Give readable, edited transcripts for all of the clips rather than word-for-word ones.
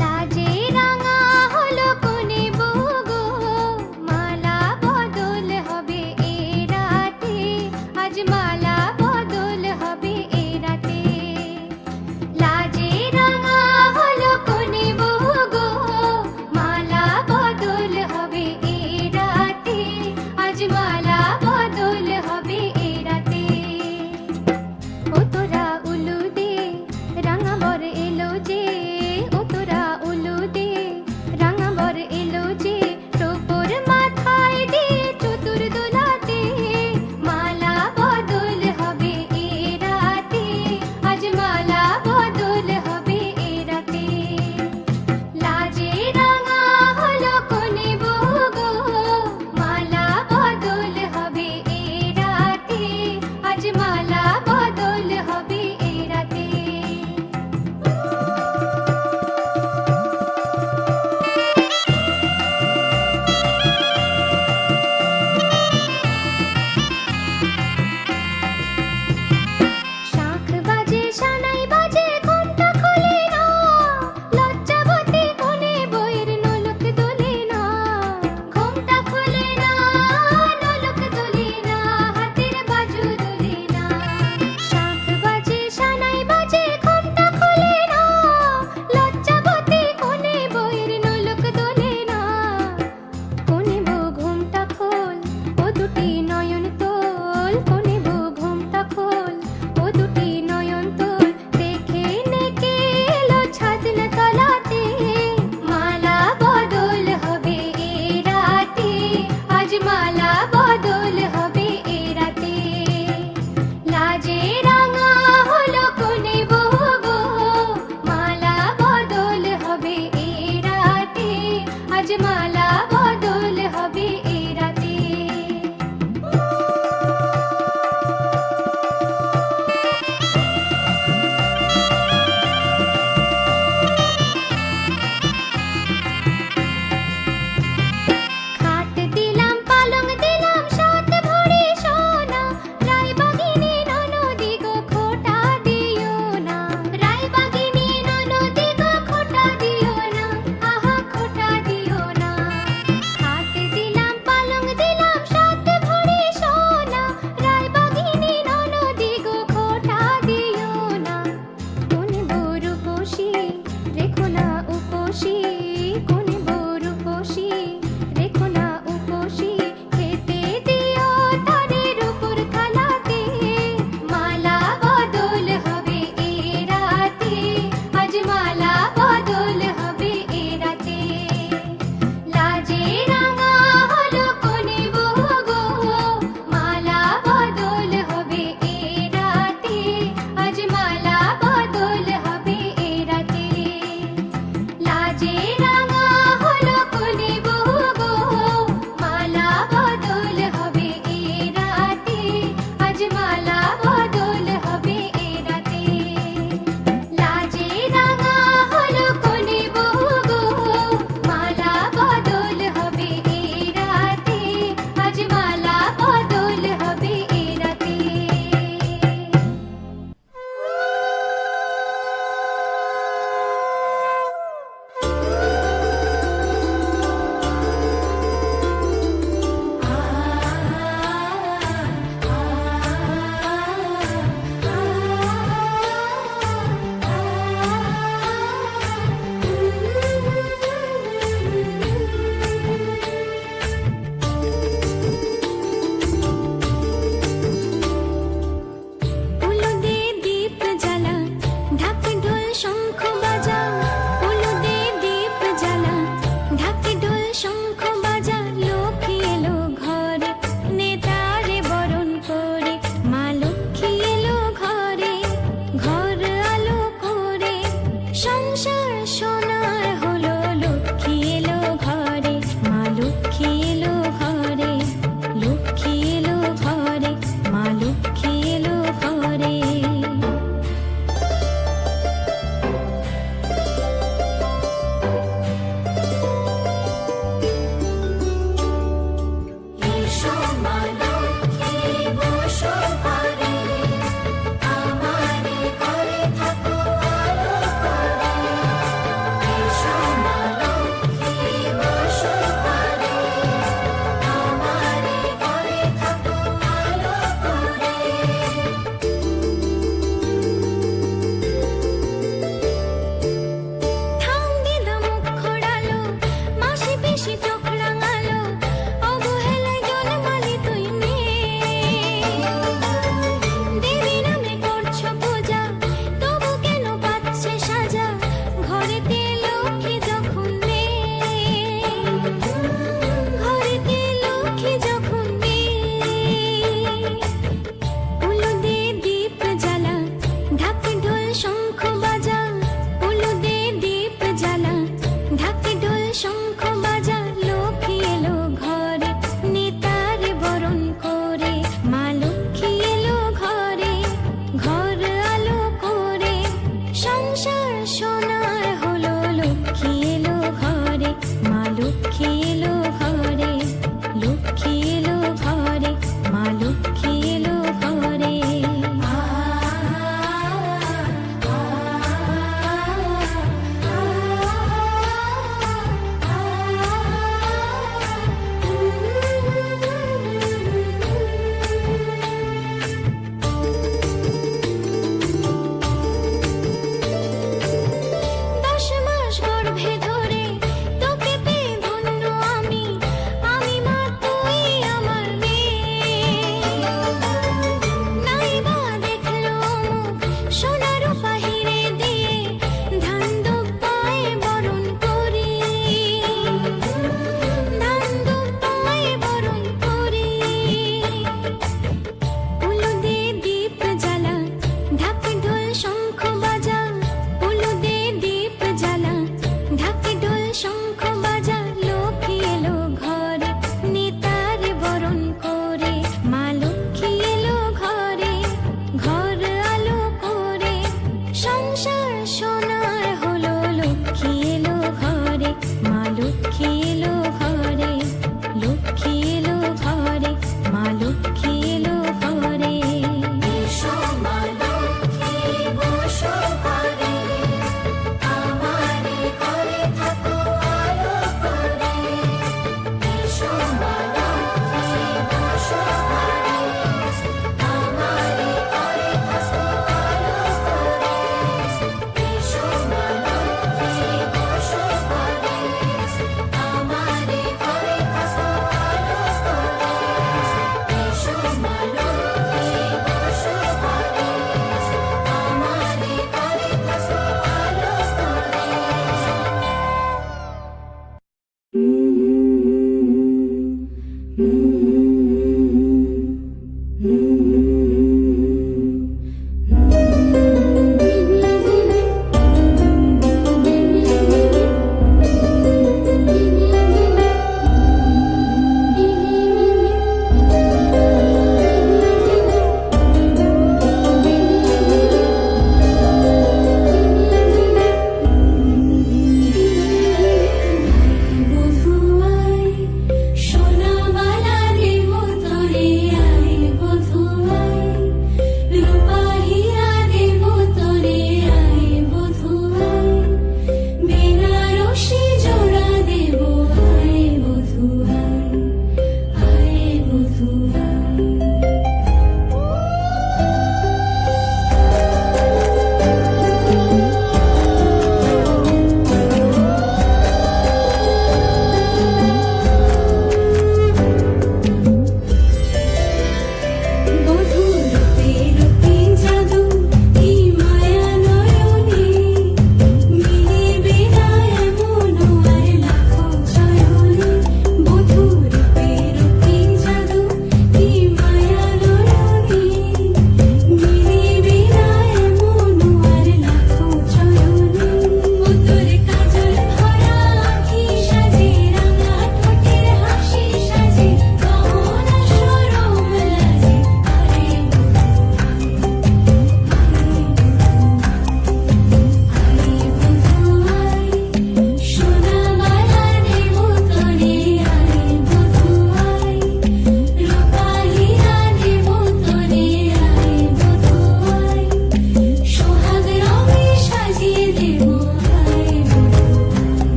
লাজে রাঙা হলো কোনে বউ গো, মালা বদল হবে এ রাতে, আজ মালা বদল হবে এ রাতে। লাজে রাঙা হলো কোনে বউ গো, মালা বদল হবে এ রাতে, আজ মালা বদল হবে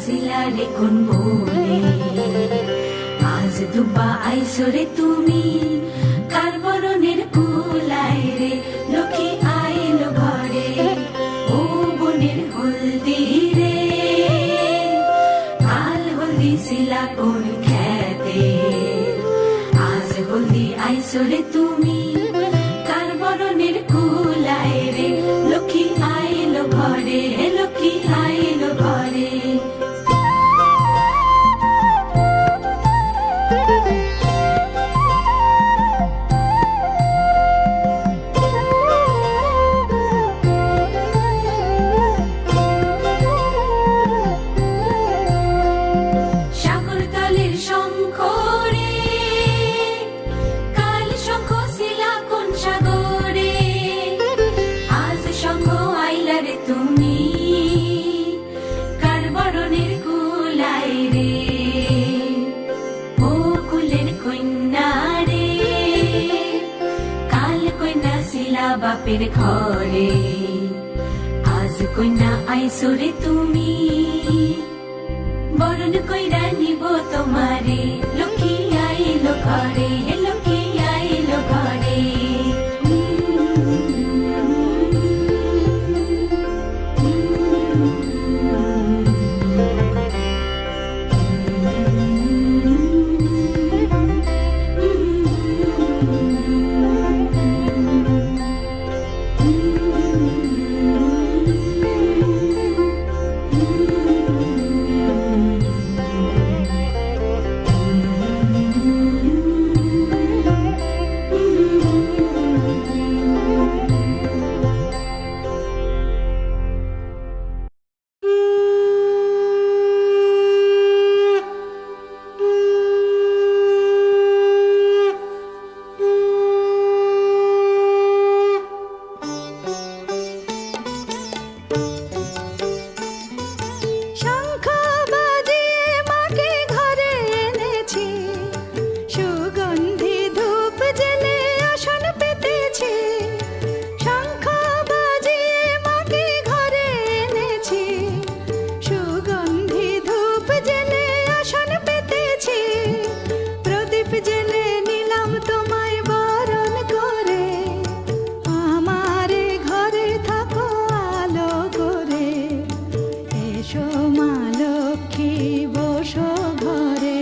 সিলারে কোন বলে আজ দুবা আইসরে তুমি কার বরণের কুলায় রে লক্ষ্মী আইলো ঘরে ও বনের হলদি রে কাল হলদি সিলা কোন খেতে আজ হলদি আইসরে তুমি কার বরণের কুলায় রে লক্ষ্মী আইলো ঘরে লক্ষ্মী আইলো ঘরে সাগর তলের শঙ্খ রে কাল শঙ্খ শিলা কোন সাগরে আজ শঙ্খ আইলা রে তুমি কার বরণের কুলায় রে ও কুলের কন্যা রে কাল কন্যা শিলা বাপের ঘরে আজ কন্যা আইসরে তুমি বরণ কইরা নিব তোমারে লক্ষ্মী আইলো ঘরে লক্ষ্মী আইলো ঘরে শঙ্খ বাজিয়ে মাকে ঘরে এনেছি সুগন্ধি ধূপ জেলে আসন পেতেছি শঙ্খ বাজিয়ে মাকে ঘরে এনেছি সুগন্ধি ধূপ জেলে আসন পেতেছি প্রদীপ জেলে নিলাম তোমায় বরণ করে আমারে ঘরে থাকো আলো করে এসো মা লক্ষ্মী বসো ঘরে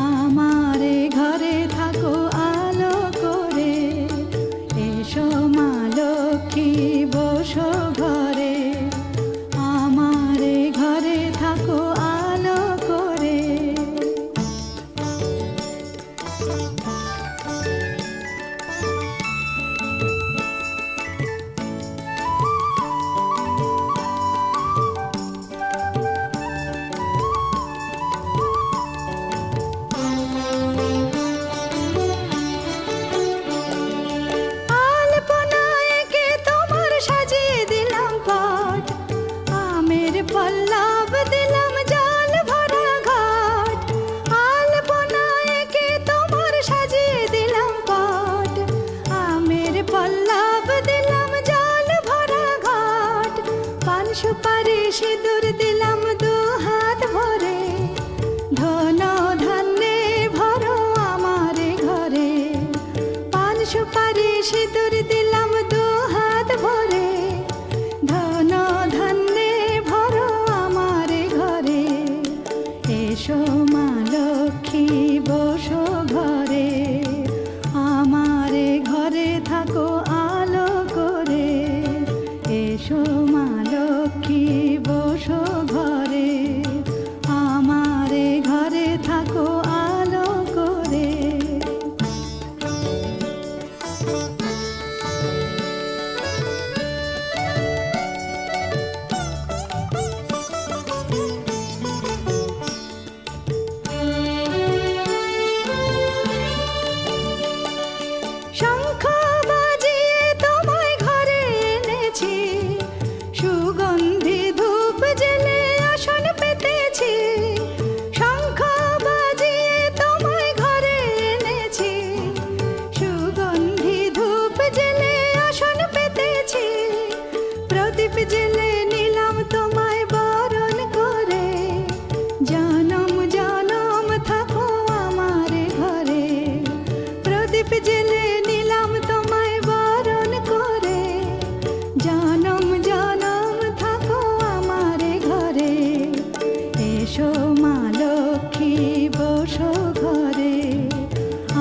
আমারে ঘরে থাকো আলো করে এসো মা লক্ষ্মী বসো ঘরে আমারে ঘরে থাকো আলো করে এসো মা লক্ষ্মী বসো ঘরে,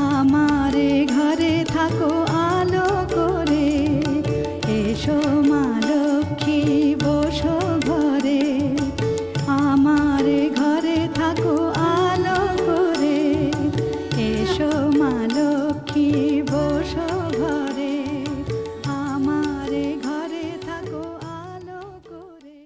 আমারে ঘরে থাকো আলো করে। এসো মা লক্ষ্মী বসো ঘরে, আমারে ঘরে থাকো আলো করে। এসো মা লক্ষ্মী বসো ঘরে, আমারে ঘরে থাকো আলো করে।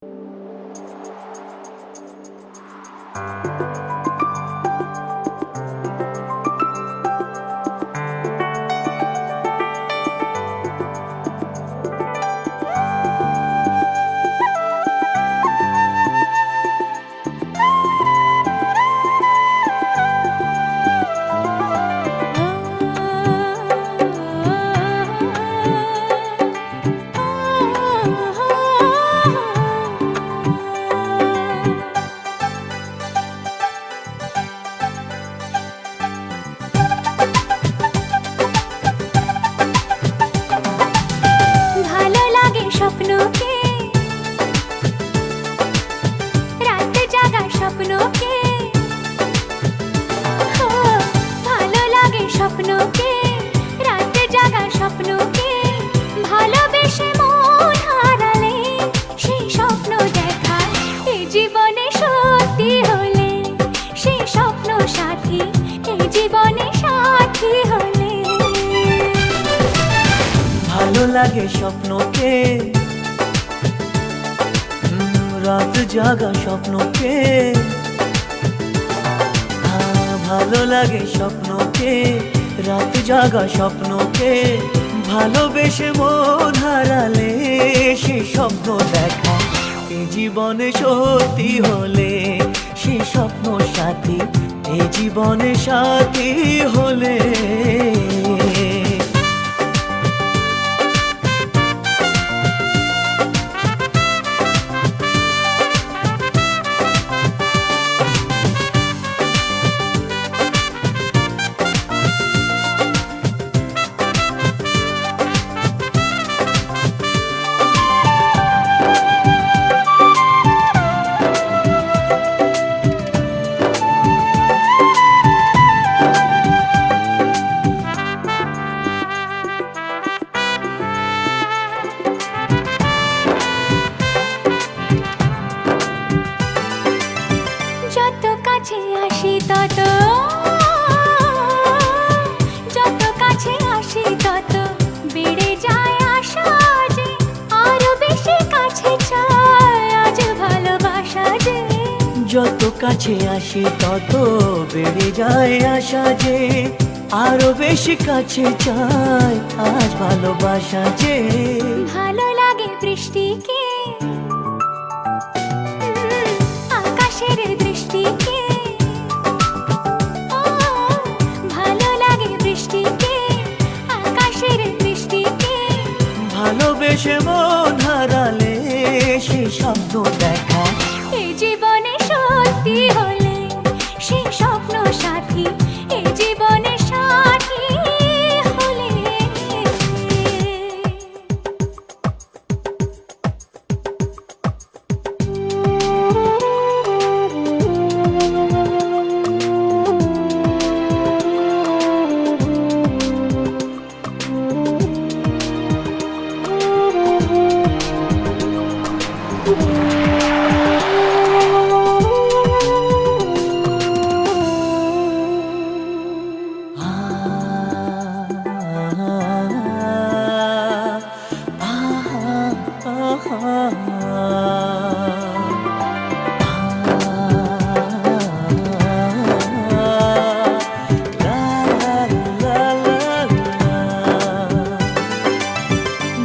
ভালো লাগে স্বপ্নকে, রাত জাগা স্বপ্নকে। ও, ভালো লাগে স্বপ্নকে, রাত জাগা স্বপ্নকে। ভালোবেসে মন হারালে সেই স্বপ্ন দেখা এই জীবনে সত্যি হলে, সেই স্বপ্ন সাথী এই জীবনে সাথী হলে। ভালো লাগে স্বপ্নকে, রাত জাগা স্বপ্নকে। ভালো লাগে স্বপ্নকে, রাত জাগা স্বপ্নকে। ভালোবেসে মন হারালে সে স্বপ্ন দেখা এই জীবনে সত্যি হলে, সে স্বপ্ন সাথী এই জীবনে সাথী হলে। যত কাছে আসি তত, যত কাছে আসি তত বেড়ে যায় আশা যে আরো বেশি কাছে চাই আজ ভালোবাসা যে। যত কাছে আসি তত বেড়ে যায় আশা যে আরো বেশি কাছে চাই আজ ভালোবাসা যে। ভালো লাগে বৃষ্টিকে, আকাশের দৃষ্টিকে। ও, ভালো লাগে বৃষ্টিকে, আকাশের দৃষ্টিকে। ভালোবেসে মন হারালে সে স্বপ্ন দেখা এই জীবনে সত্যি হলে, সেই স্বপ্ন সাথী এই জীবনে সাথী হলে।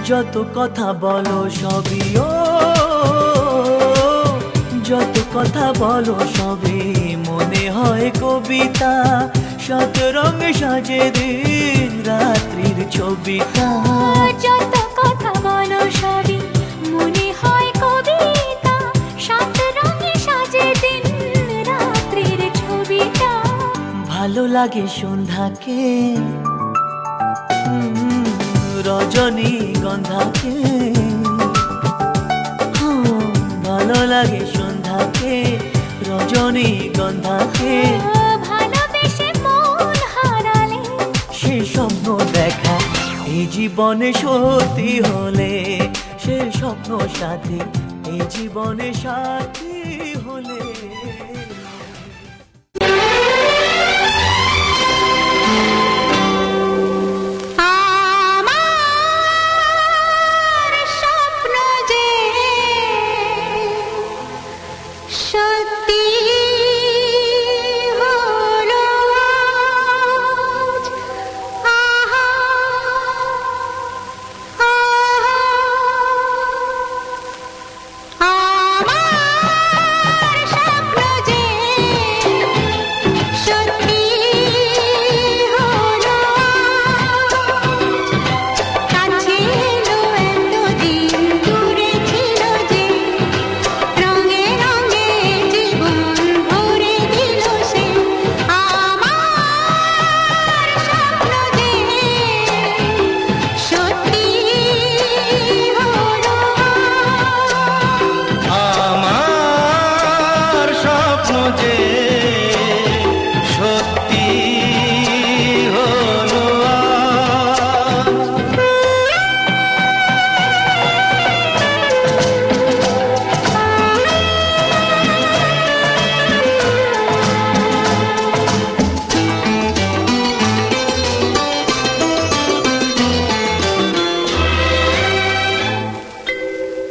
যত কথা বলো সবই ও, যত কথা বলো সবই মনে হয় কবিতা। শত রঙে সাজে দিন রাত্রির ছবিটা। যত কথা বলো সবই মনে হয় কবিতা, সাত রঙে সাজে দিন রাত্রির ছবিটা। ভালো লাগে সন্ধ্যাকে, রজনী গন্ধাকে। ভালো লাগে সন্ধ্যাকে, রজনী রজনীগন্ধাকে ভালোবেসে মন হারালে সে স্বপ্ন দেখা এই জীবনে সত্যি হলে, সে স্বপ্ন সাথী এই জীবনে সাথী হলে। আমার স্বপ্ন যে সত্যি হলো আজ। আহা, আমার স্বপ্ন যে সত্যি হলো আজ। কাছে এলো এতদিন, দূরে ছিল যে, রঙে রঙে জীবন ভরে দিল সে। আমার স্বপ্ন যে সত্যি হলো আজ। আমার স্বপ্ন যে সত্যি হলো আজ।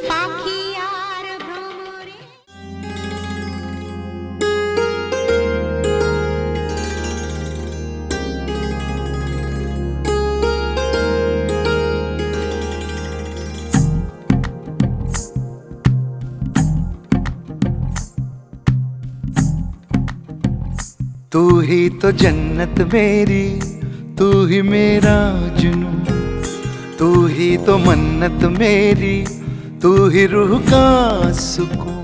পাখি আর ভ্রমরে तू ही तो जन्नत मेरी, तू ही मेरा जुनू, तू ही तो मन्नत मेरी, तू ही रूह का सुकून।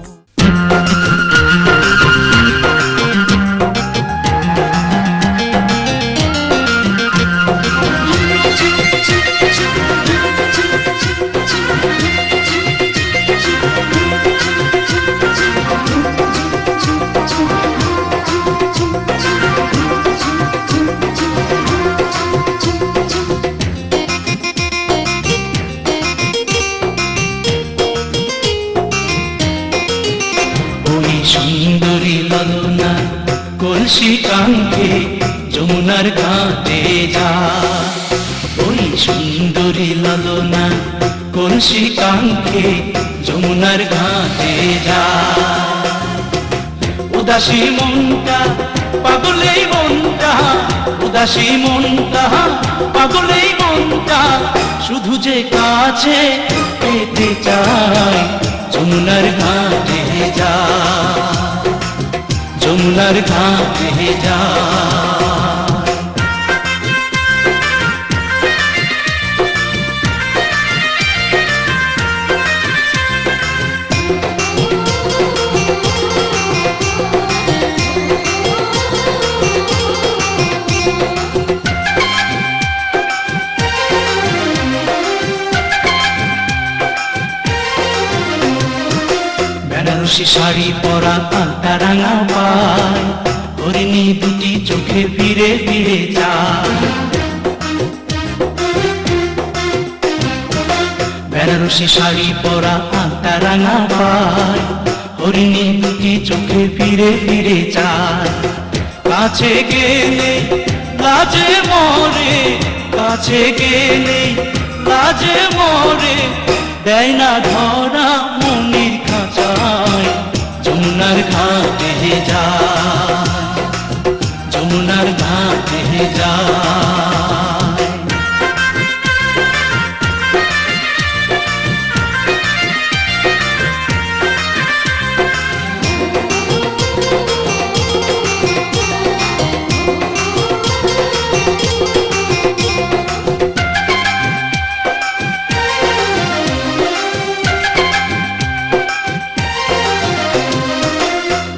ওই সুন্দরী ললনা কলসি কাঙ্ক্ষে যমুনার ঘাটে যা, ওই সুন্দরী ললনা কলসি কাঙ্ক্ষে যমুনার ঘাটে যা। উদাসী মনটা পাগলেই মনটা, উদাসী মনটা পাগলেই মনটা, শুধু যে কাছে পেতে চায় যমুনার ঘাটে যা, যমুনার ঘাটে যা। বেনারসি শাড়ি পরা আলতা রাঙা পায়, হরিণী দুটি চোখে ফিরে ফিরে যায়। বেনারসি শাড়ি পরা আলতা রাঙা পায়, হরিণী দুটি চোখে ফিরে ফিরে যায়। কাছে গেলে লাজে মরে, কাছে গেলে লাজে মরে, দেয় না ধরা মনির খাঁচায় যমুনার ঘাটে যায়, যমুনার ঘাটে যায়।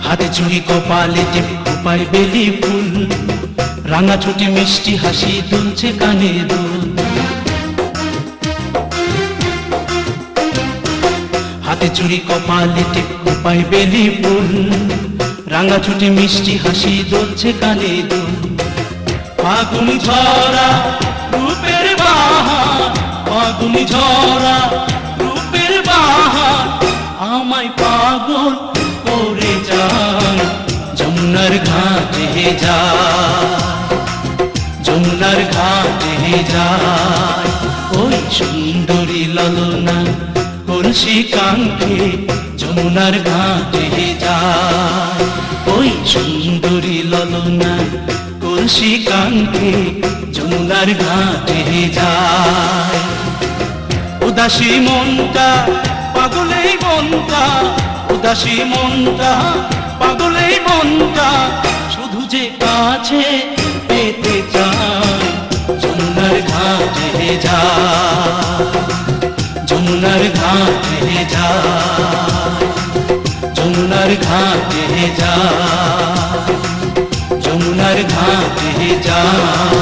হাতে চুড়ি কপালে টিপ খোপায় বেলি ফুল, রাঙা ছুটি মিষ্টি হাসি দুলছে কানে দুল। হাতে চুড়ি কপালে টিপ খোপায় বেলি ফুল, রাঙা রাঙা ছুটি মিষ্টি হাসি দুলছে কানে দুল। ফাগুনি ঝরা রূপের বাহার, ফাগুনি ঝরা রূপের বাহার আমায় পাগল করে যায়। যমুনার ঘাটে যায়, যমুনার ঘাটে যায়, ওই সুন্দরী ললনা কলসি কাঙ্ক্ষে যমুনার ঘাটে যায়। ওই সুন্দরী ললনা কলসি কাঙ্ক্ষে যমুনার ঘাটে যায়। উদাসী মনটা পাগলেই মনটা, উদাসী মনটা পাগলেই মনটা শুধু যে কাছে পেতে চায়। যমুনার ঘাটে যায়, যমুনার ঘাটে যায়, যমুনার ঘাটে যায়, যমুনার ঘাটে যায়।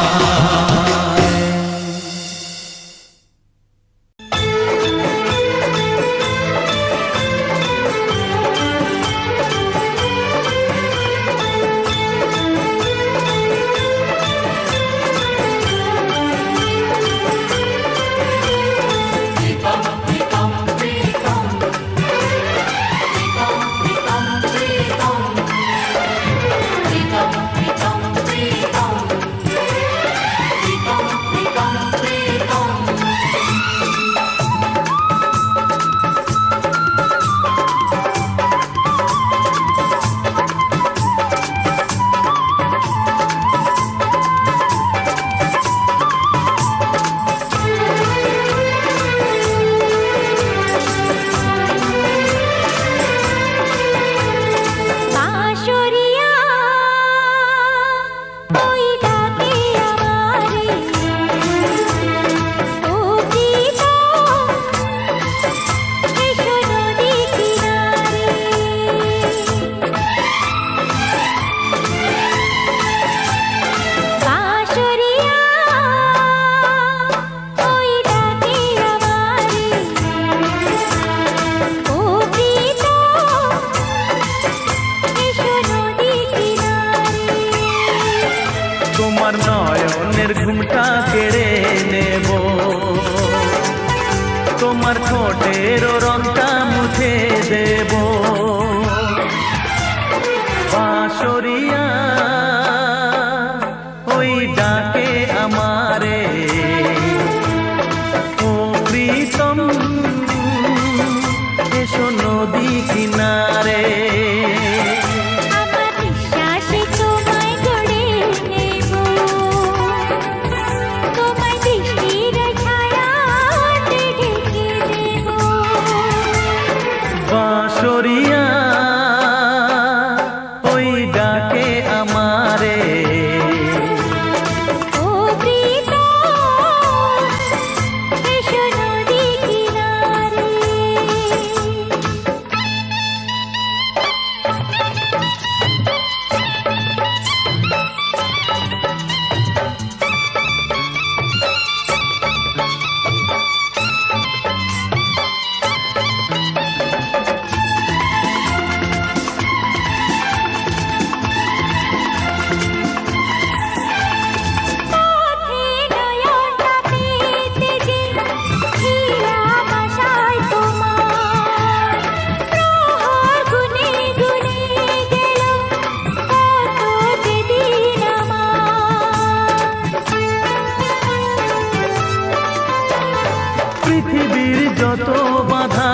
পৃথিবীর যত বাধা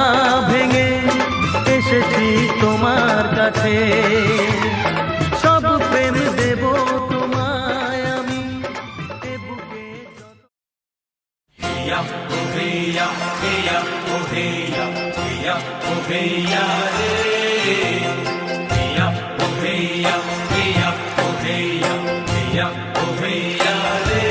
ভেঙে এসেছি তোমার কাছে, সব প্রেম দেব তোমায় আমি এ বুকে যত। হেয়া ও হেয়া, হেয়া ও হেয়া, হেয়া ও হেয়া রে, হেয়া ও হেয়া, হেয়া ও হেয়া, হেয়া ও হেয়া রে।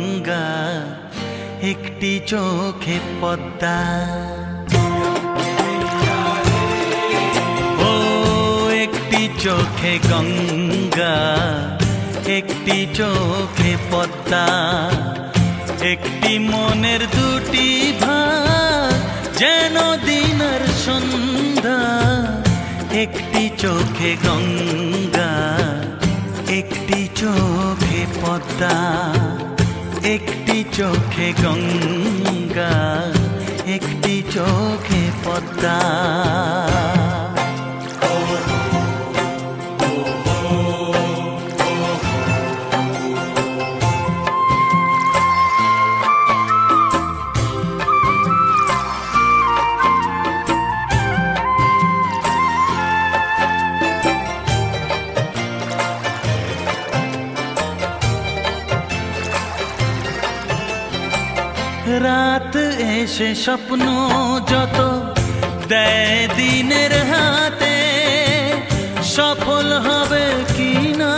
গঙ্গা, একটি চোখে পদ্মা। ও একটি চোখে গঙ্গা, একটি চোখে পদ্মা, একটি মনের দুটি ভাগ যেন দিনের সন্ধ্যা। একটি চোখে গঙ্গা, একটি চোখে পদ্মা, একটি চোখে গঙ্গা, একটি চোখে পদ্মা। রাত এসে স্বপ্ন যত দেয় দিনের হাতে, সফল হবে কি না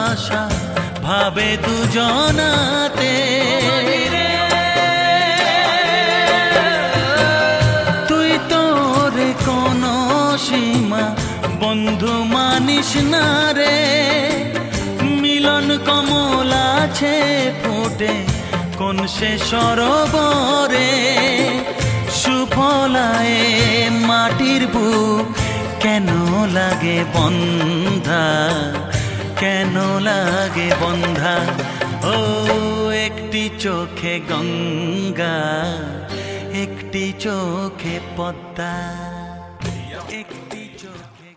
আশা ভাবে দুজনাতে। তুই তোর কোনো সীমা বন্ধু মানিস না রে, মিলন কমল আছে ফুটে কোন সে সরোবরে। সুফলায় মাটির বুক কেন লাগে বন্ধা, কেন লাগে বন্ধা। ও একটি চোখে গঙ্গা, একটি চোখে পদ্মা, একটি চোখে।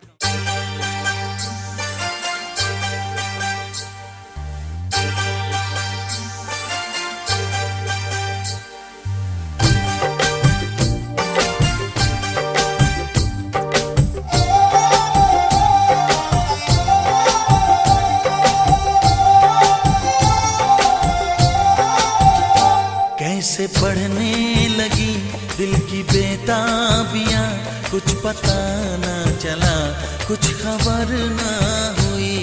कैसे पढ़ने लगी दिल की बेताबियां, कुछ पता ना चला, कुछ खबर ना हुई।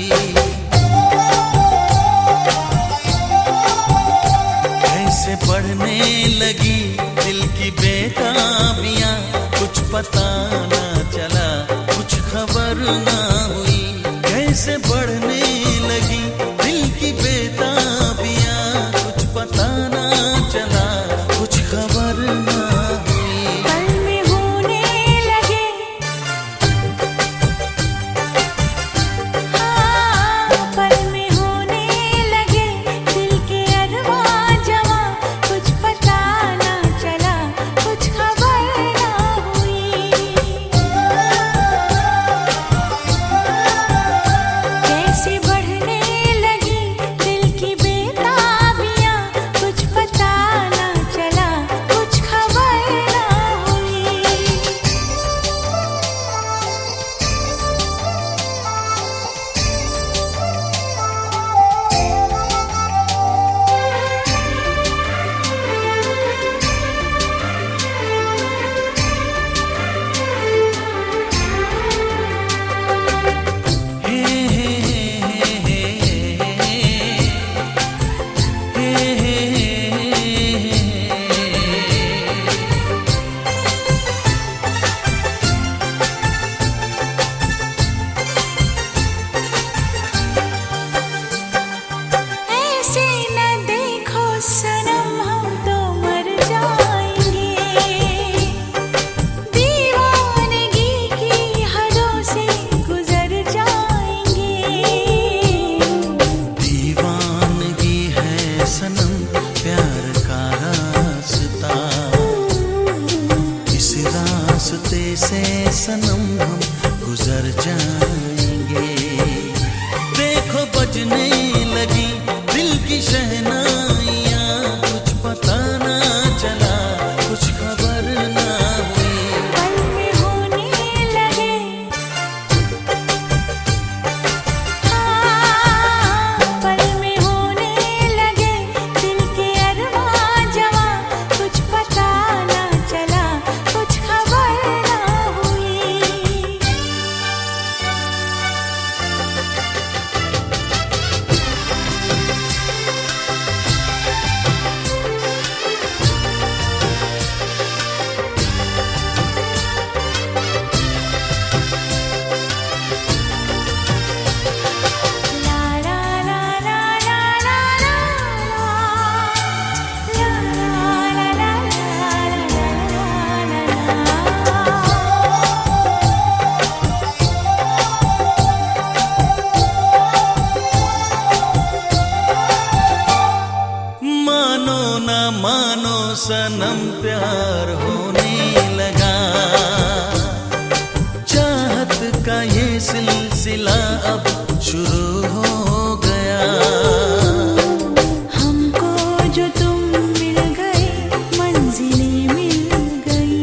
कैसे पढ़ने लगी दिल की बेताबियां, कुछ पता ना चला, कुछ खबर ना हुई। कैसे पढ़ने लगी दिल की बेताबियां, कुछ पता ना चला, कुछ खबर ना हुई। पल में होने लगे, हाँ पल में होने लगे दिल के अरमां जवां, कुछ पता ना चला, कुछ खबर ना हुई। कैसे बढ़ने लगी दिल की बेताबियां, कुछ पता ना चला, कुछ ना मानो सनम प्यार होने लगा। चाहत का ये सिलसिला अब शुरू हो गया। हमको जो तुम मिल गए मंजिलें मिल गई।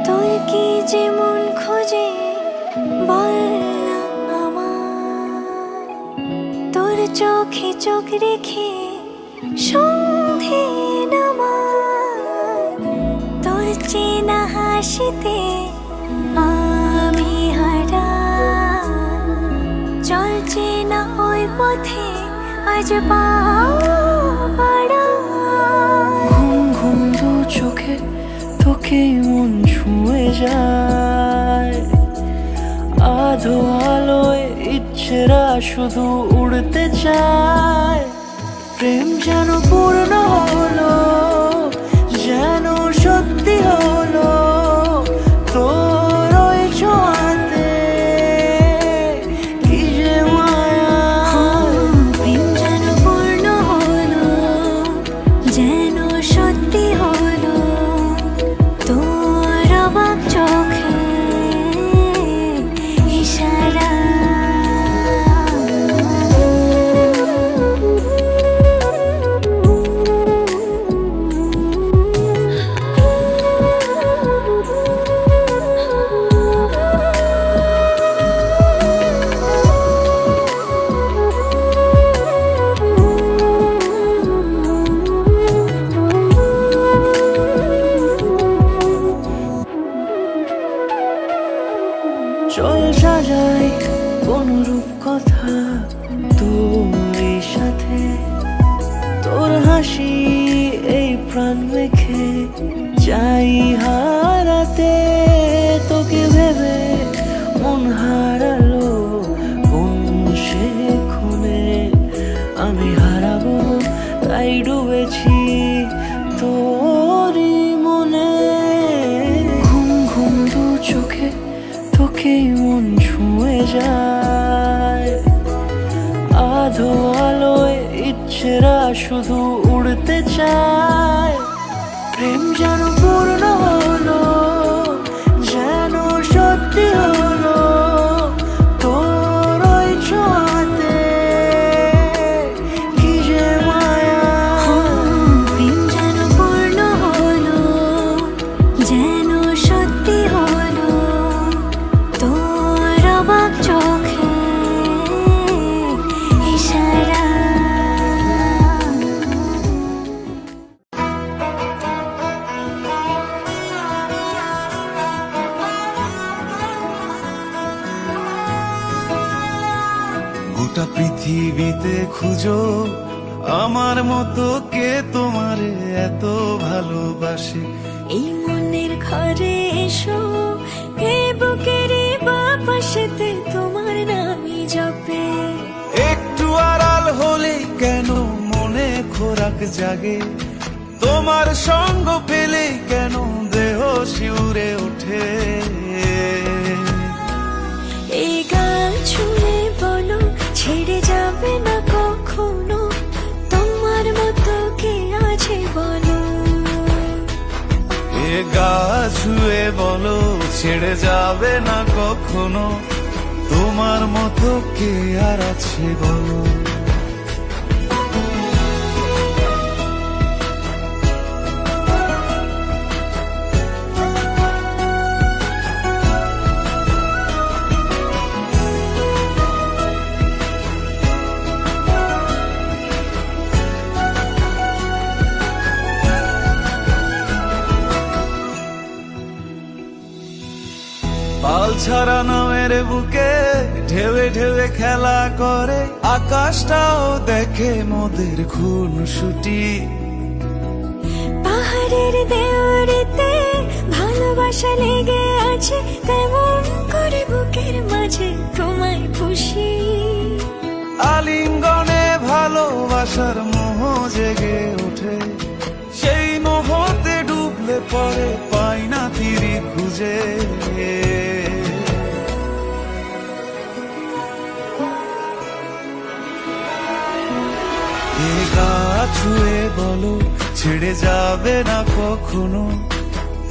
তোর কি যে মন খোঁজে বল না আমার, তোর চোখে চোখ রেখে সন্ধে নামার, তোর চেনা হাসিতে আমি হারা। চলছে না ওই পথে আজ পা বাড়া। ঘুম ঘুম দু চোখে তোকে মন ছুঁয়ে যায়। আধো আলোয় ইচ্ছেরা শুধু উড়তে চায়। প্রেম যেন পূর্ণ হলো, যেন সত্যি হলো তোর ওই ছোঁয়াতে। কি যে মায়া, প্রেম যেন পূর্ণ হলো, যেন সত্যি হলো তোর অবাক চোখে ইশারা। চল সাজাই কোন রূপ কথা তোর সাথে। তোর হাসি এই প্রাণ মেখে চাই হারাতে। তোকে ভেবে মন হারালো কোন সে ক্ষণে। আমি হারাবো তাই ডুবেছি তোরই মনে। ঘুম ঘুম দু চোখে তোকে মন ছুঁয়ে যায়। আধো আলোয় ইচ্ছেরা শুধু উড়তে চায়। প্রেম যেন পূর্ণ হলো, যেন সত্যি হলো তোর ওই ছোঁয়াতে। কি যে মায়া, প্রেম যেন পূর্ণ হলো, যেন সত্যি হলো তোর অবাক চোখে ইশারা। গোটা পৃথিবীতে খুঁজো আমার মতো কে তোমারে এত ভালোবাসে। এই মনের ঘরে এসো, এ বুকের বাপাশেতে তোমার নামই জপে। একটু আড়াল হলে কেন মনে খোরাক জাগে। তোমার সঙ্গ পেলে কেন দেহ শিউরে ওঠে। এই গান ছুঁয়ে বলো ছেড়ে যাবে না কখনো, তোমার মতো কে আছে বলো। এ গা ছুঁয়ে বলো ছেড়ে যাবে না কখনো, তোমার মতো কে আর আছে বলো। পাল ছাড়া নামের বুকে ঢেউে ঢেউে খেলা করে, আকাশটাও দেখে মোদের খুনসুটি। পাহাড়ের আশা লেগে আছে কেমন করে বুকের মাঝে তোমায় খুশি আলিঙ্গনে ভালোবাসার মোহ জেগে ওঠে, সেই মোহতে ডুবলে পরে পাই না তীরে খুঁজে। এ গা ছুঁয়ে বলো ছেড়ে যাবে না কখনো,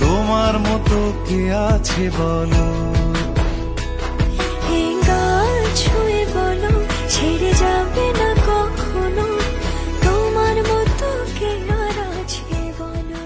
তোমার মতো কে আছে বলো। এই গাল ছুঁয়ে বলো ছেড়ে যাবে না কখনো, তোমার মতো কে আর আছে বলো।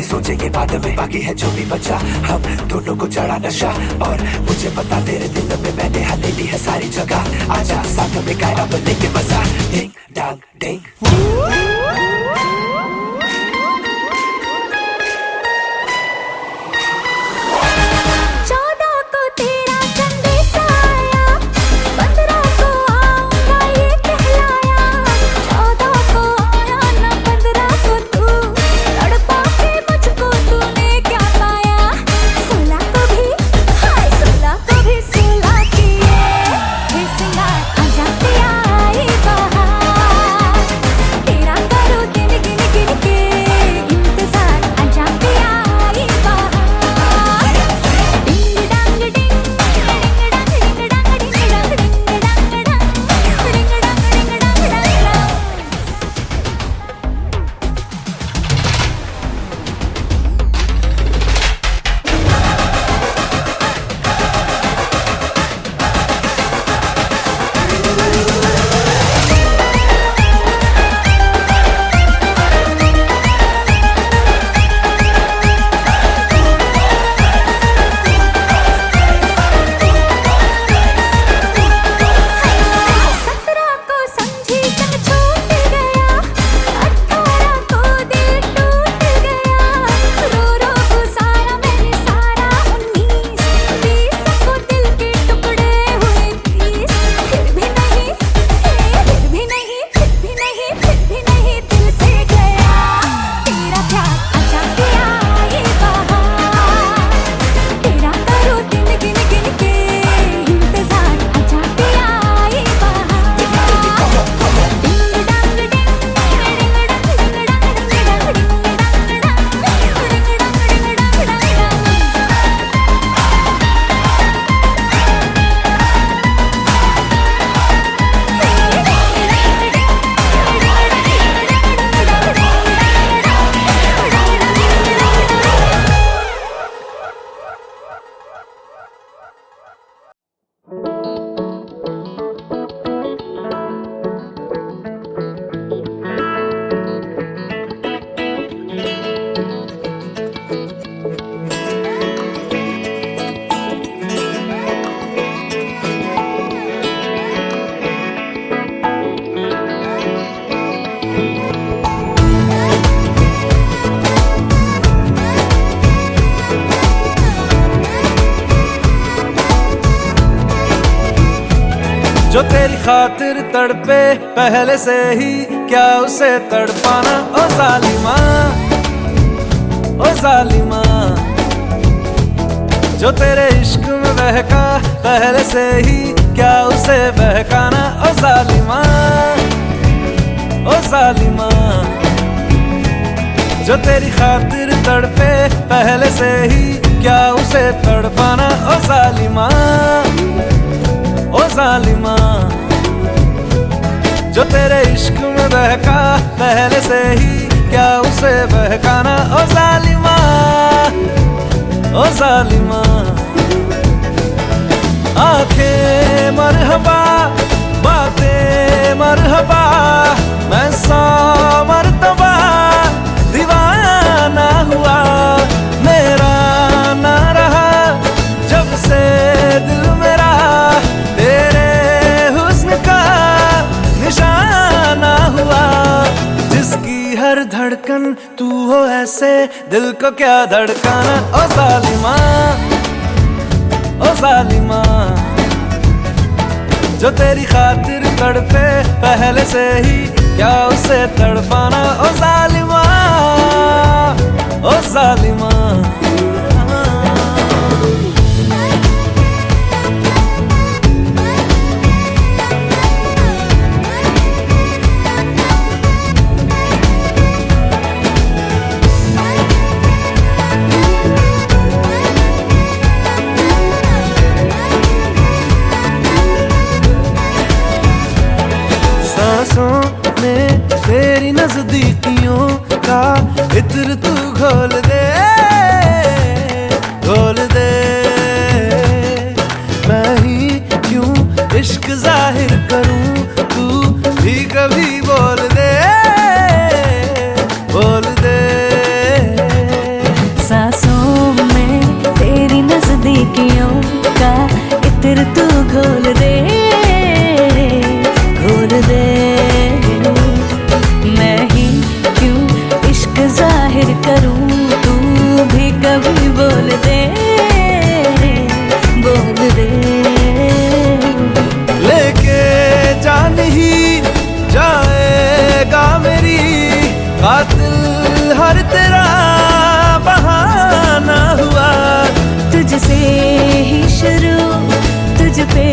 सोचेंगे बाद में, बाकी है जो भी बचा हम दोनों को चढ़ा नशा। और मुझे पता तेरे दिल में मैंने हले ली है सारी जगह, आजा साथ में गाए अब लेके मजा। डिंग डांग डिंग जो तेरी खातिर तड़पे पहले से ही क्या उसे तड़पाना। ओ जालिमा, ओ जालिमा, जो तेरे इश्क में बहका पहले से ही क्या उसे बहकाना। ओ जालिमा, ओ जालिमा, जो तेरी खातिर तड़पे पहले से ही क्या उसे तड़पाना। ओ जालिमा, ओ जालिमा, जो तेरे इश्क में बहका पहले से ही क्या उसे बहकाना। ओ जालिमा, ओ जालिमा, आंखें मरहबा बातें मरहबा, मैं 100 मरतबा दीवाना हुआ। मेरा ना रहा जब से दिल मेरा तेरे हुस्न का निशाना हुआ। जिसकी हर धड़कन तू हो ऐसे दिल को क्या धड़काना। ओ जालिमा, ओ जालिमा, जो तेरी खातिर तड़पे पहले से ही क्या उसे तड़पाना। ओ जालिमा, ओ जालिमा। सांसों में तेरी नजदीकियों का इत्र तू घोल दे, घोल दे। मैं ही क्यों इश्क जाहिर करूं, तू भी कभी बोल दे, बोल दे। सांसों में तेरी नजदीकियों का इत्र तू घोल दे, घोल दे। मैं ही क्यों इश्क जाहिर करूं, तू भी कभी बोल दे, बोल दे। लेके जान ही जाएगा मेरी कातिल हर तेरा बहाना हुआ। तुझसे ही शुरू तुझ पे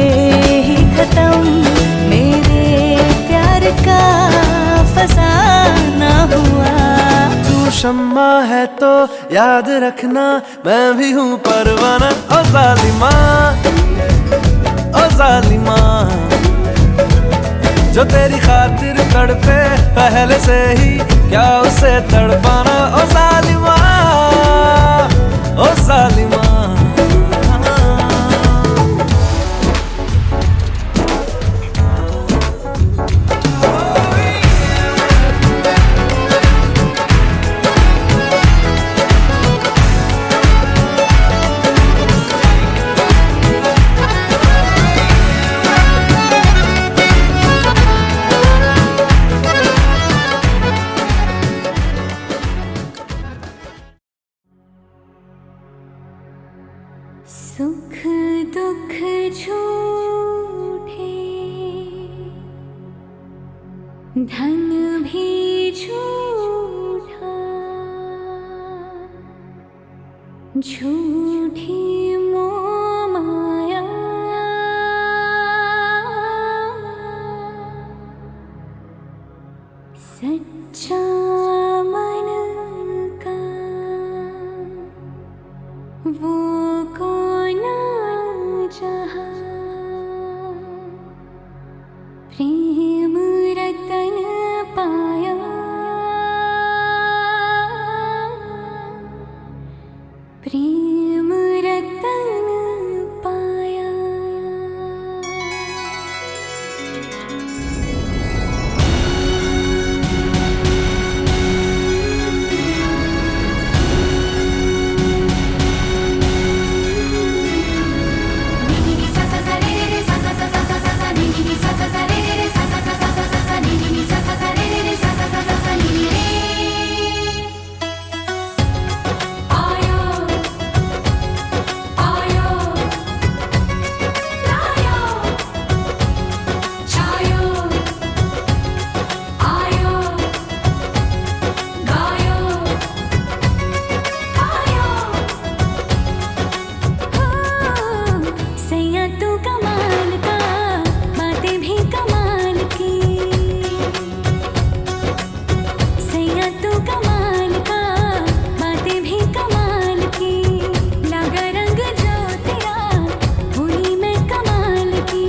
ही खत्म, मेरे प्यार का फसाना हुआ। तू शम्मा है तो याद रखना मैं भी हूँ परवाना। ओ जालिमा, ओ जालिमा, जो तेरी खातिर तड़पे पहले से ही क्या उसे तड़पाना। ओ जालिमा, ओ जालिमा। सुख दुख झूठे, धन भी झूठा, झूठी मोह माया, सच्चा मन का वो कोना जहाँ, प्रेम रतन पाया, प्रेम रतन पाया। तू कमाल का, बातें भी कमाल की। सैया तू कमाल का, बातें भी कमाल की। लगा रंग जो तेरा, हुई मैं कमाल की।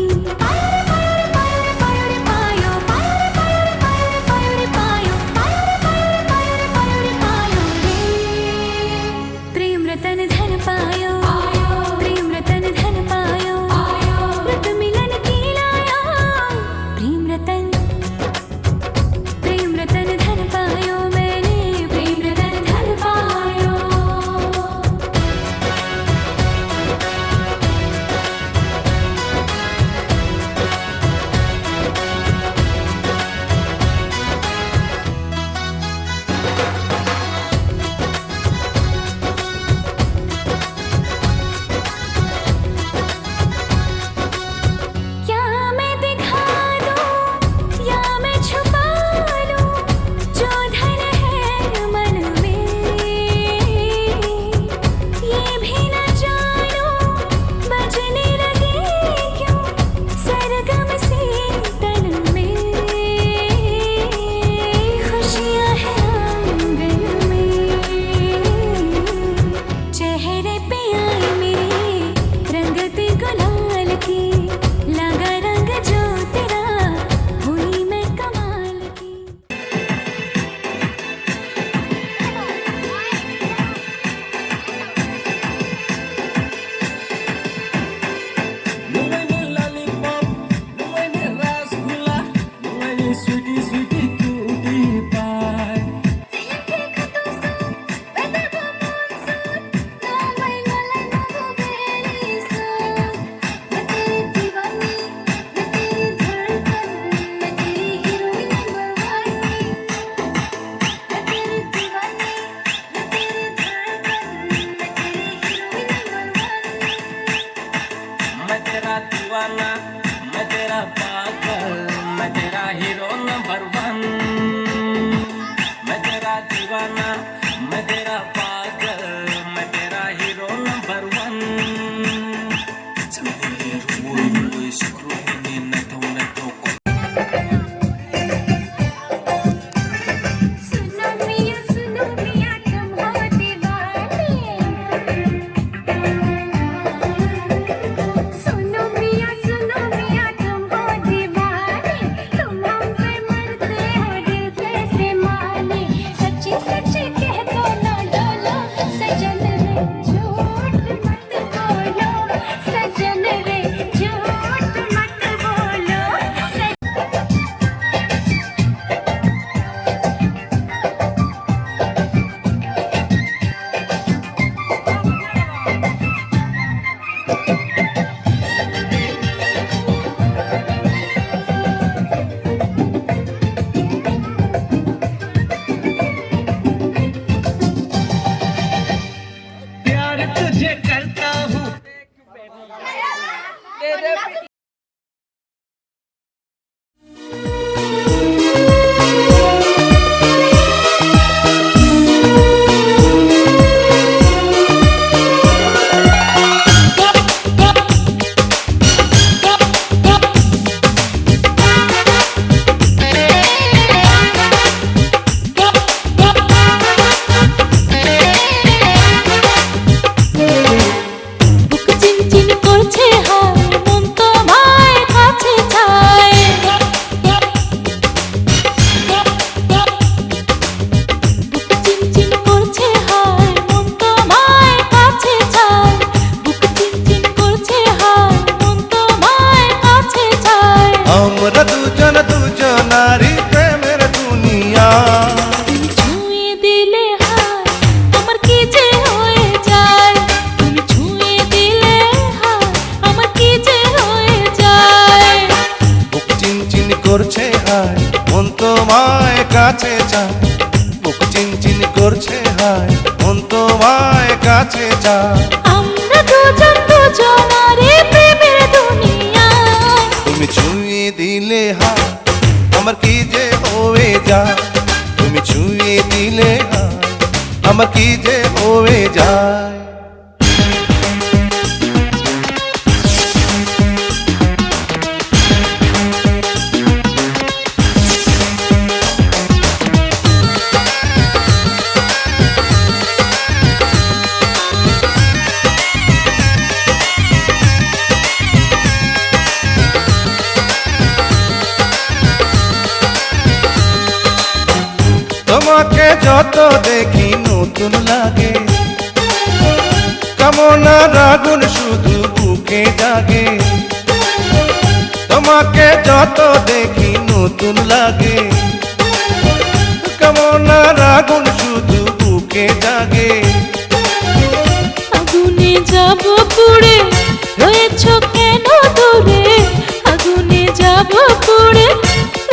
प्रेम रतन धन पायो, प्रेम रतन धन पायो, रत मिलन की लायो। प्रेम रतन धन पायो, मैंने प्रेम रतन धन पायो। क्या मैं दिखा दूं या मैं छुपा लूं, जो धन है मन में ये भी न जानूं। बजने लगे क्यों सरगम से तन में, खुशियां हैं आंगन में। चेहरे पे आई मेरे रंगते गुलाल की। लगा रंग जो तेरा, हुई मैं कमाल की। मैं तेरा दीवाना, मैं तेरा पागल, मैं तेरा हीरो नंबर वन। मैं तेरा दीवाना, मैं तेरा पागल, मैं तेरा हीरो नंबर वन। सुनो मियां तुम हो दीवाने। सुनो मियां तुम हो दीवाने। तुम हम पे मरते हो दिल कैसे माने। सच्ची सच्ची कह दो ना डोलो, सजन रे झूठ मत बोलो। सजन रे झूठ मत बोलो। प्यार तुझे करता हूँ। বুক চিনচিন করছে হায়, মন তো ভাই কাছে চায়। বুক চিনচিন করছে হায়, মন তো ভাই কাছে চায়। বুক চিনচিন করছে হায়, মন তো ভাই কাছে চায়। আমরা দুজন দুজনারি প্রেমের দুনিয়া। তুমি ছুঁয়ে দিলে হায়, আমার কি যে হয়ে যায়। তুমি ছুঁয়ে দিলে হায়, আমার কি যে হয়ে যায়। বুক চিনচিন করছে হায়, মন তোমায় কাছে চায়। বুক চিনচিন করছে হায়, মন তোমায় কাছে চায়। আমরা দুজন দুজনারে প্রেমের দুনিয়ায়। তুমি ছুঁয়ে দিলে হায়, আমার কি যে হয়ে যায়। তুমি ছুঁয়ে দিলে হায়, আমার কি যে হয়ে যায়। তোমাকে যত দেখি নতুন লাগে, কামনার আগুন শুধু বুকে জাগে। তোমাকে যত দেখি নতুন লাগে, কামনার আগুন শুধু বুকে জাগে। আগুনে যাব পুড়ে রয়েছ কেন দূরে, আগুনে যাব পুড়ে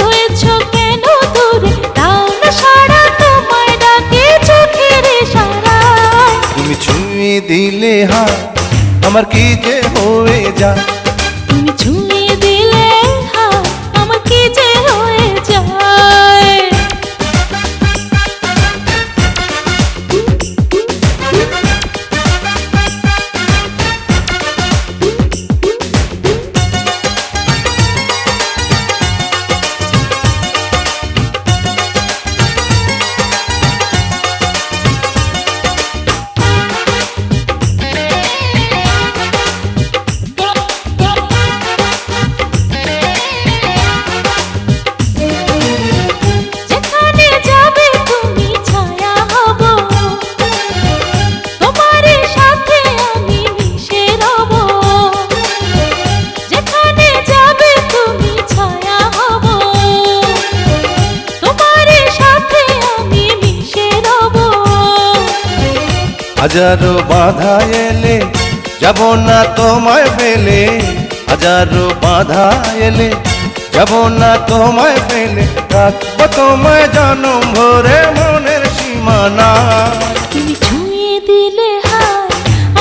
রয়েছ কেন দূরে, তাও না সারা তোমায় ডাকে চোখের ইশারায়। তুমি ছুঁয়ে দিলে হাত আমার কি যে হয়ে যায়, তুমি ছুঁয়ে দিলে হাত আমার কি যে হয়ে যায়। যেখানে যাবে তুমি ছায়া হব, তোমার সাথে আমি মিশে রব। যেখানে যাবে তুমি ছায়া হব, তোমার সাথে আমি মিশে রব। হাজারো বাধা এলে যাব না তোমায় ফেলে, হাজারো বাধা এলে যাব না তোমায় ফেলে, রাখবো তোমায় জনম ভরে মনের সীমানা। তুমি ছুঁয়ে দিলে হাত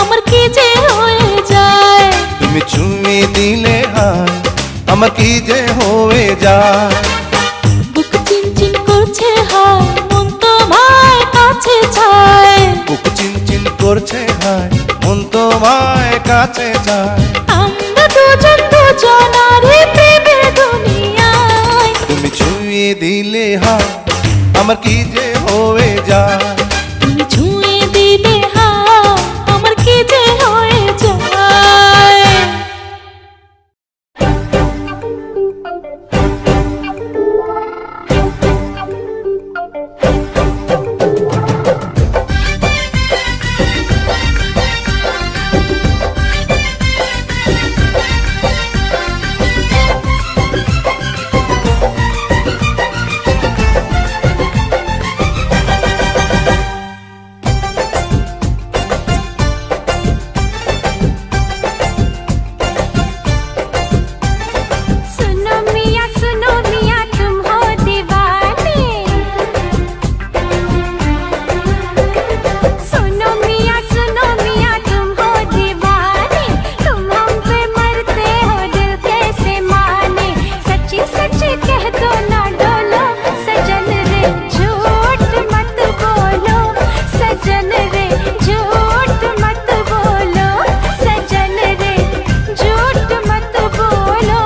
আমার কি যে হয়ে যায়, তুমি ছুঁয়ে দিলে হাত আমার কি যে হয়ে যায়। বুক চিনচিন করছে হায় মন তোমায় কাছে চায়, বুক চিনচিন করছে হায় মন তোমায় কাছে যায়। আমরা দুজন দুজনারে প্রেমের দুনিয়ায়। তুমি ছুঁয়ে দিলে হাত আমার কি যে হয়ে যায়, তুমি ছুঁয়ে দিলে হাত আমার কি যে হয়ে যায়। सुनो मियां तुम हो दीवाने, सुनो मियां तुम हो दीवाने, तुम हम पे मरते हो दिल कैसे माने। सच्ची सच्ची कह दो ना डोलो सजन रे, झूठ मत बोलो सजन रे, झूठ मत बोलो सजन रे, झूठ मत बोलो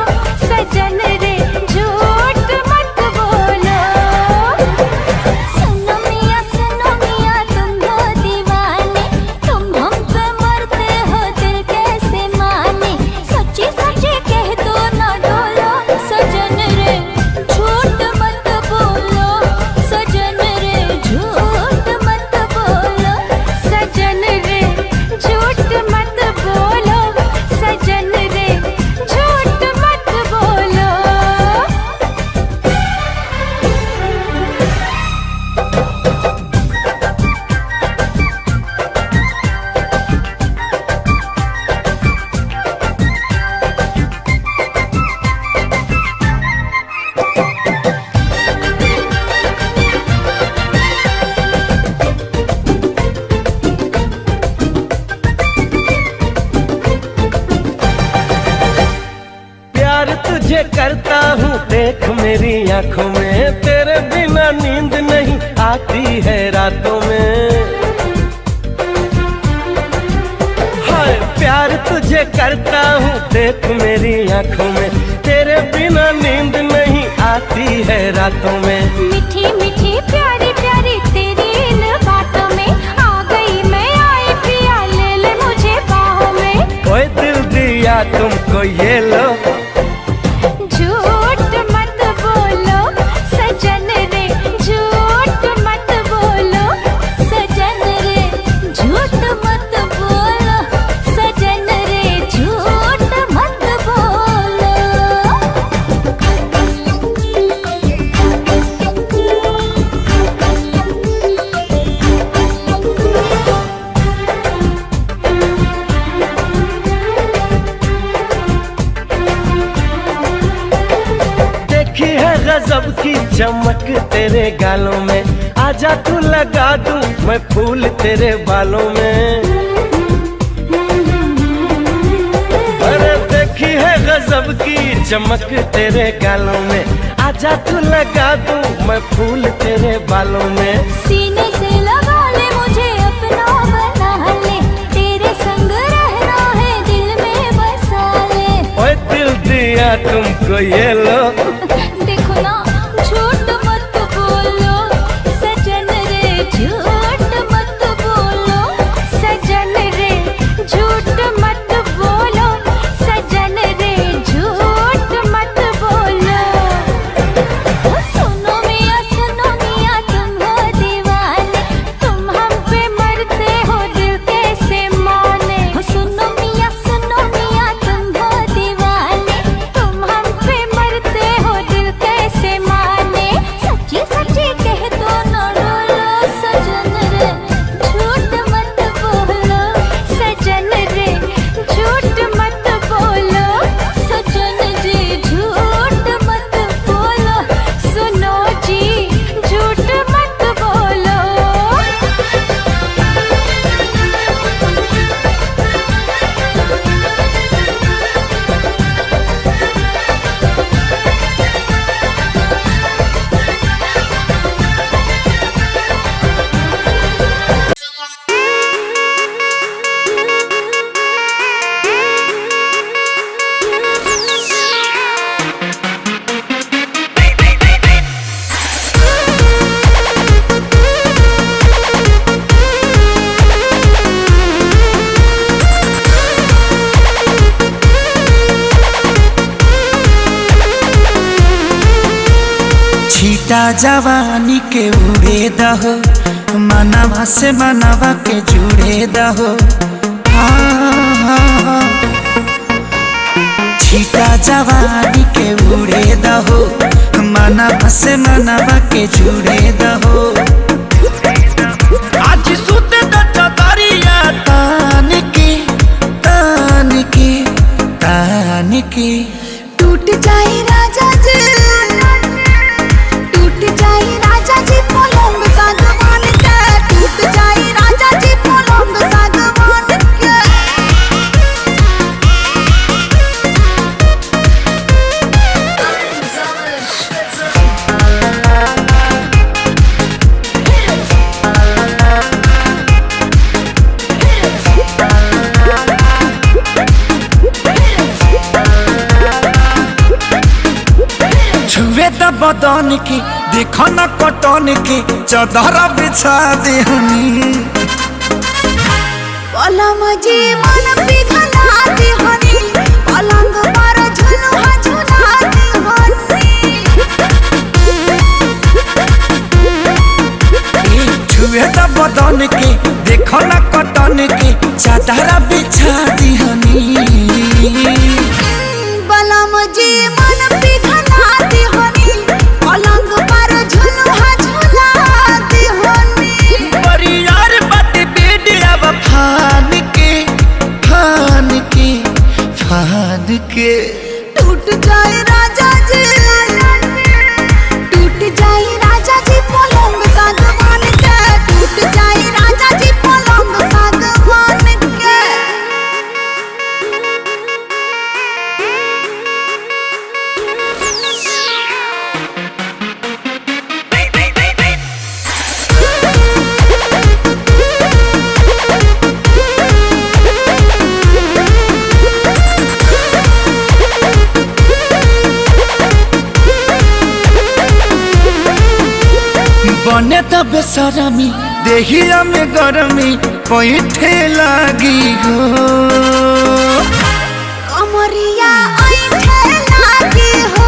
सजन रे, झूठ मत बोलो। सुनो मियां तुम हो दीवाने, तुम हम पे मरते हो दिल कैसे माने। सच्ची सच्ची कह दो ना डोलो सजन रे, झूठ मत बोलो सजन रे, झूठ मत बोलो सजन रे, झूठ मत बोलो सजन रे, झूठ मत बोलो। प्यार तुझे करता हूँ देख मेरी आंखों में, तेरे बिना नींद नहीं आती है रातों में। हाय प्यार तुझे करता हूँ देख मेरी आंखों में, तेरे बिना नींद नहीं आती है रातों में। मीठी मीठी प्यारी प्यारी तेरी इन बातों में आ गई मैं, आई पिया ले ले मुझे बाहों में। ओए दिल दिया तुमको ये लो, झूठ मत बोलो सजन रे, झूठ मत गजब की चमक तेरे गालों में, आजा तू लगा दूं मैं फूल तेरे बालों में। अरे देखी है गजब की चमक तेरे गालों में, आजा तू लगा दूं मैं फूल तेरे बालों में। सीने से लगा ले मुझे अपना बना ले, तेरे संग रहना है दिल में बसा ले। ओए दिल दिया तुमको ये लो, देखो ना झूठ मत बोलो सजन रे, झूठ मत बोलो सजन रे, झूठ मत बोलो सजन रे, झूठ मत बोलो। सुनो मियां तुम हो दीवाने, तुम हम पे मरते हो दिल कैसे माने। सुनो मियां तुम हो दीवाने, तुम हम पे मरते हो दिल कैसे माने। सच्ची सच्ची कह दो ना डोलो सजन रे, झूठ मत बोलो सजन रे, झूठ मत बोलो सजन जी, झूठ मत बोलो। सुनो जी झूठ मत बोलो। छीटा जवानी के उड़े दहो, मनवा से मनवा के जुड़े दहो। छीटा जवानी के उड़े दहो, मनवा से मनवा के जुड़े दहो। आज सुते दरिया तान के तान के तान के, टूट जाए राजा जी, टूट जाए राजा जी पलंग सागवान के, टूट जाए राजा जी पलंग सागवान के। छुए द बदन के देखो न कटन के, चदर बिछा देहनी। पलम जी मन पिघला दिहनी, पलंग पर झुलुआ झुला दिहनी। छुए द बदन के देखो न कटन के, चदर बिछा देहनी। पलम जी मन पिघला दिहनी, पलंग पर झुलुआ झुला दिहनी। परियार बात बेडिया फान के फान के फान के। टूट जाए राजा जी, टूट जाए राजा जी पलंग सागवान के, टूट जाए राजा जी पलंग सागवान के। बने त बेसरमी देहिया में गरमी पैठे लागी हो। कमरिया ऐठे लागी हो,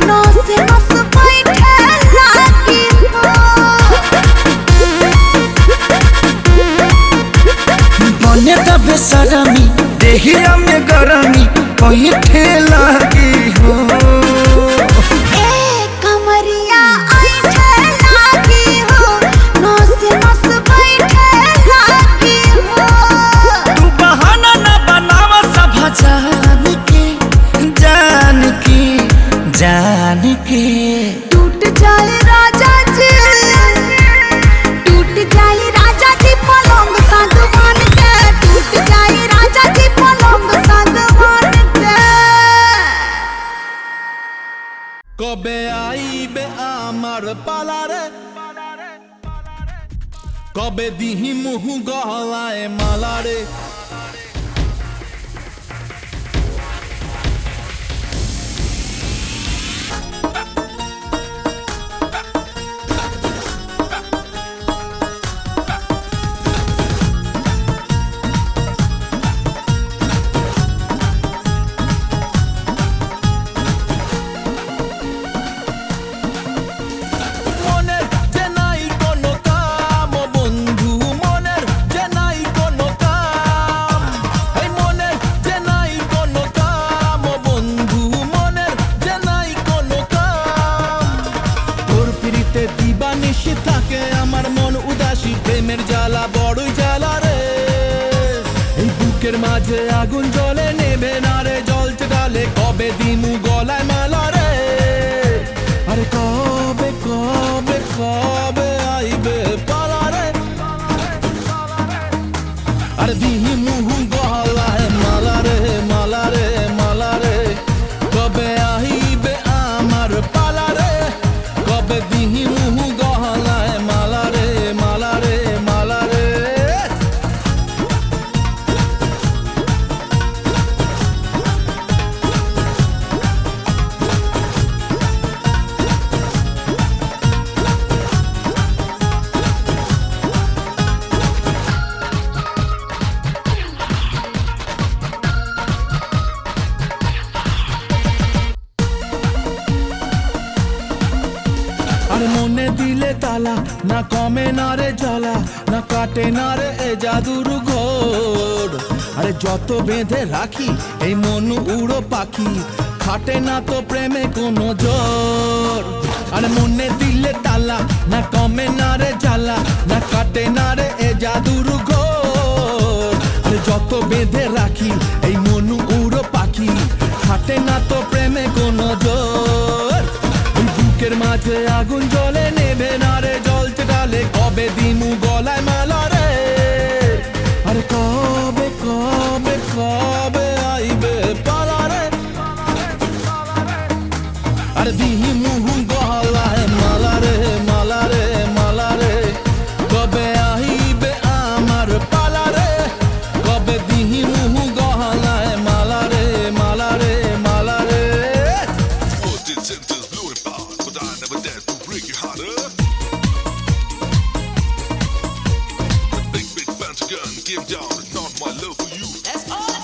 नस नस बैठे लागी हो। बने त बेसरमी देहिया में गरमी पैठे लागी हो। ए कमरिया ऐठे लागी हो, नस नस बैठे लागी हो। तू बहाना न बनावा सब जान के जान के जान जाने के। टूट जाए राजा जी, टूट जाए राजा जी पलंग सागवान के, टूट जाए राजा जी पलंग सागवान के। कबे आईबे आमार पालारे, कबे दिही मुहु गहलाए मालारे। মাঝে আগুন জ্বলে নেবে না রে, জ্বলছে ডালে কবে দিমু গলায় মালা রে। আরে কবে কবে কবে আইবে পালা রে, আরে দিমু গলায় মালা রে মালা রে মালা রে। কবে আইবে আমার পালা রে, কবে দিমু গলায় মালা রে মালা রে মালা রে। আরে মনে দিলে তালা, না কমে না রে জ্বালা, না কাটে না রে এ জাদুর ঘোর। আরে যত বেঁধে রাখি এই মন উড়ো পাখি, খাটে না তো প্রেমে কোনো জোর। আরে মনে দিলে তালা, না কমে না রে জ্বালা, না কাটে না রে এ জাদুর ঘোর। আরে যত বেঁধে রাখি এই মন উড়ো পাখি, খাটে না তো প্রেমে কোনো জোর। বুকের মাঝে আগুন জ্বলে নেবে না রে, জ্বলছে ডালে কবে দিমু গলায় মালা রে। আরে কবে কবে কবে আইবে পালা রে, আরে দিমু গলায় মালা রে মালা রে মালা রে। কবে আইবে আমার পালা রে, কবে দিমু গলায় মালা রে মালা রে মালা রে। Give down, it's not my love for you. That's all.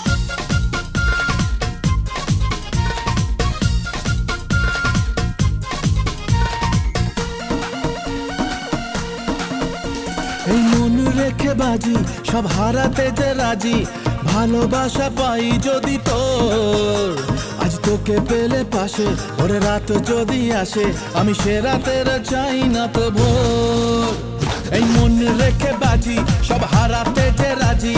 এই মন রেখে বাজি সব হারাতে যে রাজি, ভালোবাসা পাই যদি তোর। আজ তোকে পেলে পাশে ওরে রাত যদি আসে, আমি সে রাতের চাই না তো ভোর। এই মন রেখে বাজি সব হারাতে যে রাজি,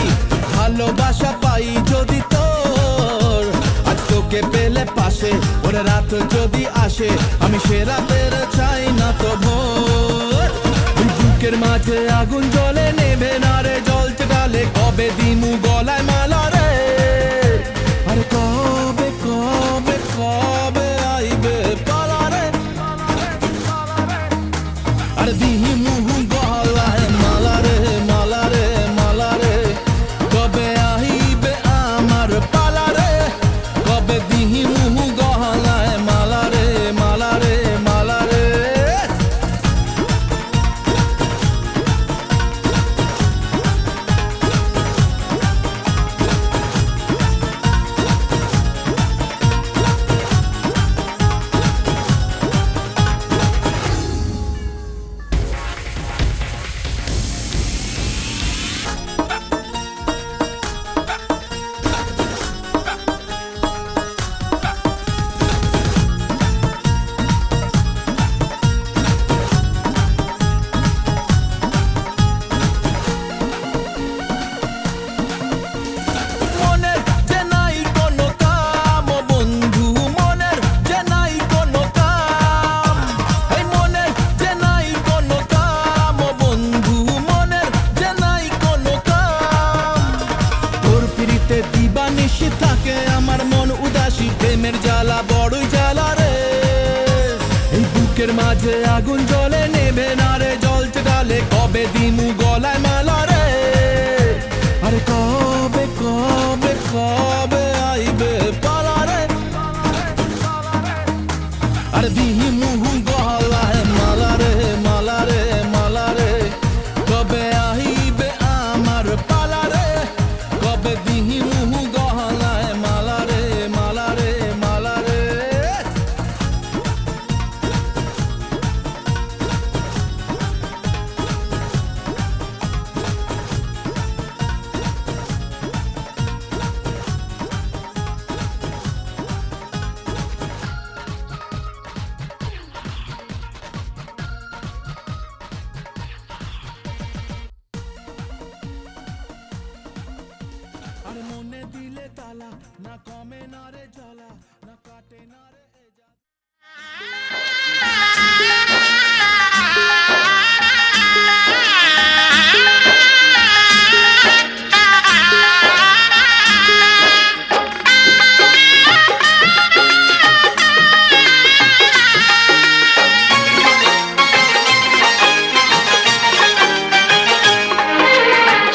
ভালোবাসা পাই যদি তোর। আজ তোকে পেলে পাশে ওরে রাত যদি আসে, আমি সে রাতের চাই না তো ভোর। বুকের মাঝে আগুন জ্বলে নেবে না রে, জ্বলছে ডালে কবে দিমু গলায় মালা রে। আরে কবে কবে কবে আইবে পালা রে, আরে দিমু গলায় মালা রে মালা রে মালা রে। কবে আইবে আমার পালা রে, কবে দিমু গলায় মালা রে মালা রে মালা রে। বুকের মাঝে আগুন জ্বলে নেবে না রে জ্বলছে ডালে কবে দিনু গলায় মালা রে আরে কবে কবে কবে আইবে পালা রে আরে দিনু গলায় মালা রে মালা রে মালা রে কবে আইবে আমার পালা রে কবে দিনু গলায় মালা রে মালা রে মালা রে আরে মনে দিলে তালা না কমে না রে জ্বালা না কাটে না রে এ জ্বালা।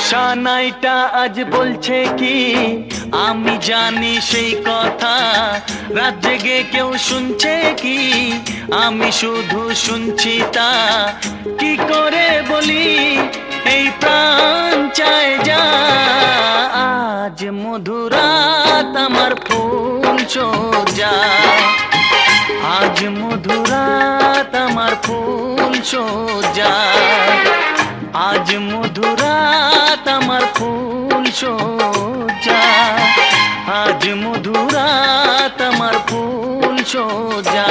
সানাইটা আজ বলছে কি আমি জানি সেই কথা রাত জেগে কেউ শুনছে কি আমি শুধু শুনছি তা কি করে বলি এই প্রাণ চায় যা আজ মধুরাত আমার ফুল সোজা আজ মধুরাত আমার ফুল সোজা আজ মধুরাত আমার ফুল সোজা আজ মধুরাত আমার ফুল সোজা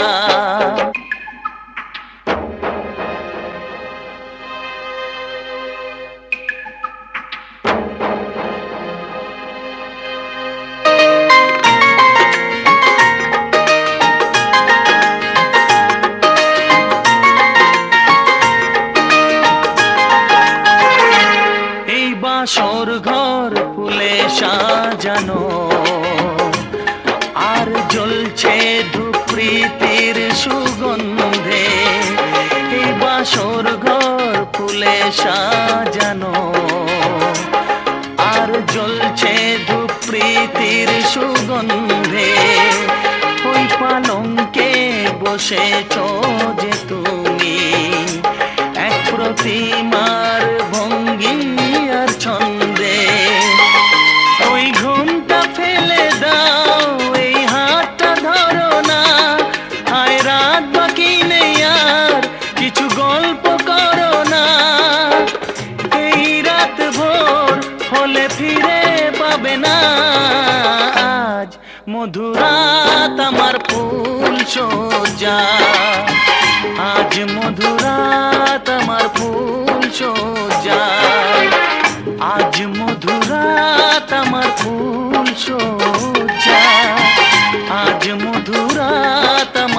বাসর ঘর ফুলে সাজানো আর জ্বলছে ধূপ প্রীতির সুগন্ধে এই বাসর ঘর ফুলে সাজানো আর জ্বলছে ধূপ প্রীতির সুগন্ধে ওই পালঙ্কে বসেছ যে তুমি এক প্রতিমার ভঙ্গি আর ছন্দে ওই ঘুমটা ফেলে দাও এই হাতটা ধরো না হায় রাত বাকি নেই আর কিছু গল্প করো না এই রাত ভোর হলে ফিরে পাবে না আজ মধুরাত আমার ফুল সোজা আজ মধুরাত আমার ফুল সোজা আজ মধুরাত আমার ফুল সোজা আজ মধুরাত আমার